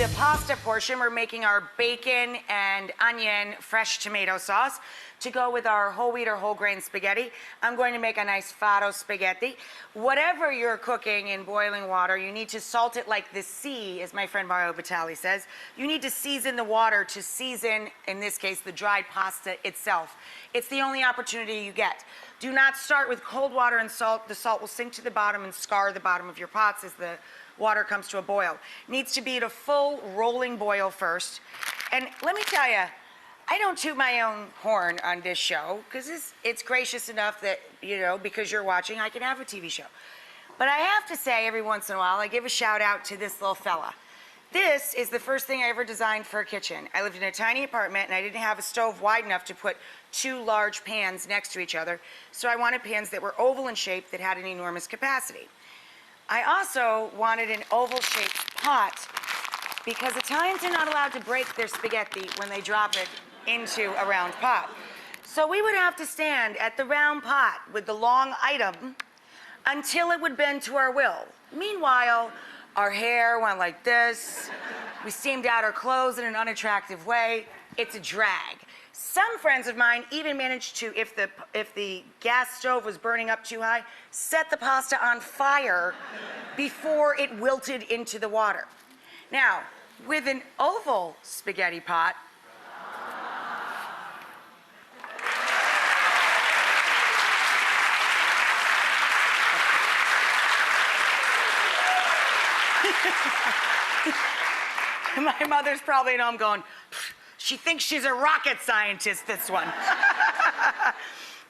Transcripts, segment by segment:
the pasta portion, we're making our bacon and onion fresh tomato sauce to go with our whole wheat or whole grain spaghetti. I'm going to make a nice fado spaghetti. Whatever you're cooking in boiling water, you need to salt it like the sea, as my friend Mario Batali says. You need to season the water to season, in this case, the dried pasta itself. It's the only opportunity you get. Do not start with cold water and salt. The salt will sink to the bottom and scar the bottom of your pots as the water comes to a boil. Needs to be at a full rolling boil first. And let me tell you, I don't toot my own horn on this show because it's gracious enough that, you know, because you're watching, I can have a TV show. But I have to say, every once in a while, I give a shout out to this little fella. This is the first thing I ever designed for a kitchen. I lived in a tiny apartment and I didn't have a stove wide enough to put two large pans next to each other. So I wanted pans that were oval in shape that had an enormous capacity. I also wanted an oval-shaped pot because Italians are not allowed to break their spaghetti when they drop it into a round pot. So we would have to stand at the round pot with the long item until it would bend to our will. Meanwhile, our hair went like this. We steamed out our clothes in an unattractive way. It's a drag. Some friends of mine even managed to, if the gas stove was burning up too high, set the pasta on fire before it wilted into the water. Now, with an oval spaghetti pot, my mother's probably at home going, she thinks she's a rocket scientist, this one.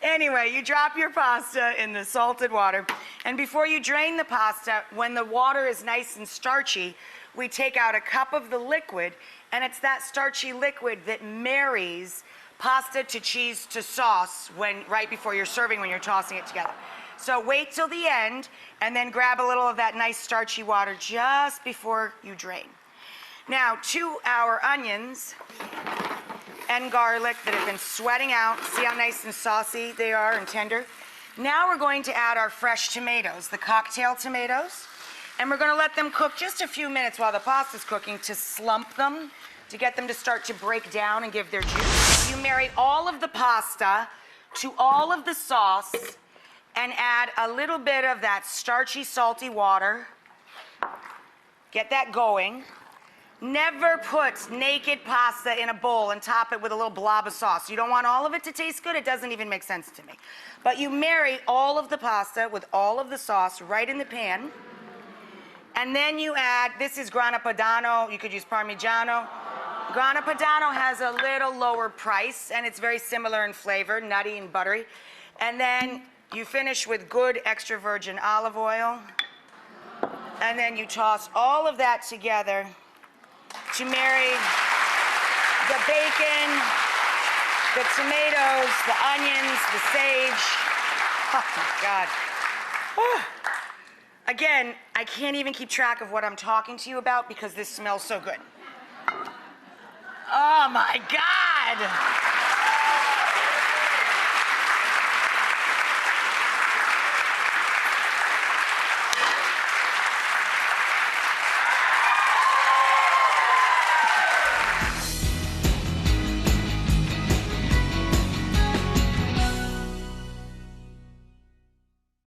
Anyway, you drop your pasta in the salted water, and before you drain the pasta, when the water is nice and starchy, we take out a cup of the liquid, and it's that starchy liquid that marries pasta to cheese to sauce right before you're serving, when you're tossing it together. So wait till the end, and then grab a little of that nice starchy water just before you drain. Now, to our onions and garlic that have been sweating out. See how nice and saucy they are and tender? Now we're going to add our fresh tomatoes, the cocktail tomatoes, and we're going to let them cook just a few minutes while the pasta's cooking to slump them, to get them to start to break down and give their juice. You marry all of the pasta to all of the sauce and add a little bit of that starchy, salty water. Get that going. Never put naked pasta in a bowl and top it with a little blob of sauce. You don't want all of it to taste good. It doesn't even make sense to me. But you marry all of the pasta with all of the sauce right in the pan. And then you add, this is grana padano. You could use parmigiano. Grana padano has a little lower price, and it's very similar in flavor, nutty and buttery. And then you finish with good extra virgin olive oil. And then you toss all of that together to marry the bacon, the tomatoes, the onions, the sage. Oh my God. Whew. Again, I can't even keep track of what I'm talking to you about because this smells so good. Oh my God.